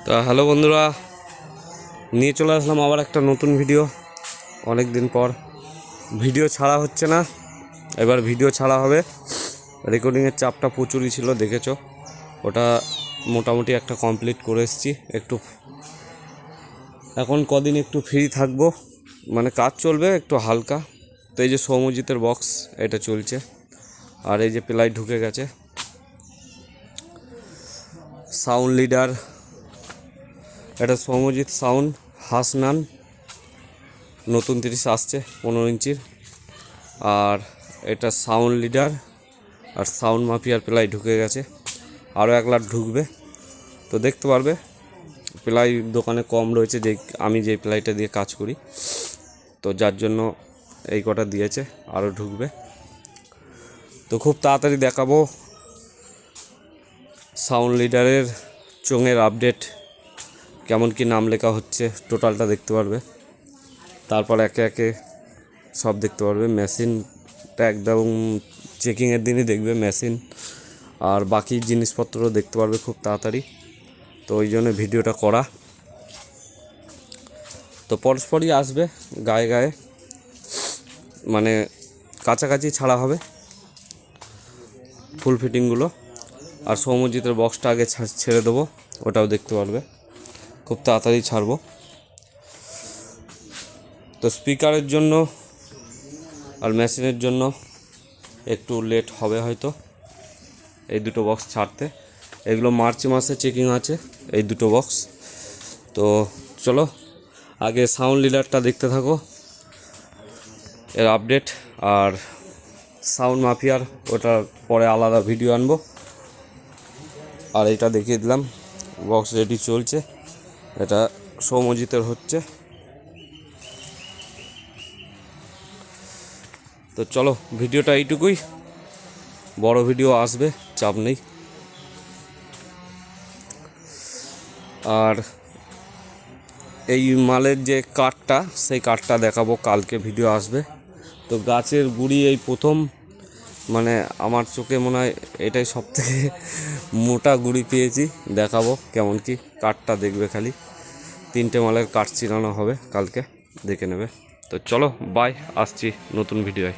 তো হ্যালো বন্ধুরা, নিয়ে চলে আসলাম আবার একটা নতুন ভিডিও। অনেক দিন পর ভিডিও ছাড়া হচ্ছে না, এবার ভিডিও ছাড়া হবে। রেকর্ডিংয়ের চাপটা প্রচুরই ছিল, দেখেছো। ওটা মোটামুটি একটা কমপ্লিট করে এসেছি। একটু এখন কদিন একটু ফ্রি থাকবো, মানে কাজ চলবে একটু হালকা। তো এই যে সৌম্যজিতের বক্স এটা চলছে, আর এই যে প্লাই ঢুকে গেছে। সাউন্ড লিডার, এটা সৌম্যজিৎ সাউন্ড হাসনান নতুন 30 আসছে 15 ইঞ্চির। আর এটা সাউন্ড লিডার আর সাউন্ড মাফিয়ার প্লাই ঢুকে গেছে, আরও 1 লাখ ঢুকবে। তো দেখতে পারবে প্লাই দোকানে কম রয়েছে, যে আমি যে প্লাইটা দিয়ে কাজ করি, তো যার জন্য এই কটা দিয়েছে, আরও ঢুকবে। তো খুব তাড়াতাড়ি দেখাবো সাউন্ড লিডারের চোঙের আপডেট, কেমন কি নাম লেখা হচ্ছে, টোটালটা দেখতে পারবে। তারপর একে একে সব দেখতে পারবে। মেশিনটা একদম চেকিংয়ের দিনই দেখবে মেশিন, আর বাকি জিনিসপত্র দেখতে পারবে খুব তাড়াতাড়ি। তো ওই জন্য ভিডিওটা করা। তো পরস্পরই আসবে গায়ে গায়ে, মানে কাছাকাছি ছাড়া হবে ফুল ফিটিংগুলো। আর সৌম্যজিতের বক্সটা আগে ছেড়ে দেবো, ওটাও দেখতে পারবে, খুব তাড়াতাড়ি ছাড়বো। তো স্পিকারের জন্য আর মেশিনের জন্য একটু লেট হবে হয়তো এই দুটো বক্স ছাড়তে। এগুলো মার্চ মাসে চেকিং আছে এই দুটো বক্স। তো চলো আগে সাউন্ড লিডারটা দেখতে থাকো, এর আপডেট। আর সাউন্ড মাফিয়ার ওটা পরে আলাদা ভিডিও আনবো। আর এটা দেখিয়ে দিলাম, বক্স রেডি চলছে, এটা সৌম্যজিতের হচ্ছে। তো চলো ভিডিওটা এইটুকুই, বড় ভিডিও আসবে, চাপ নেই। আর এই মালের যে কাঠটা, সেই কাঠটা দেখাবো, কালকে ভিডিও আসবে। তো গাছের গুঁড়ি এই প্রথম, মানে আমার চোখে মনে হয় এটাই সবথেকে মোটা গুঁড়ি পেয়েছি, দেখাবো কেমন কি। কাঠটা দেখবে খালি, 3টে মালের কাঠ চিরানো হবে কালকে, দেখে নেবে। তো চলো বাই, আসছি নতুন ভিডিওয়।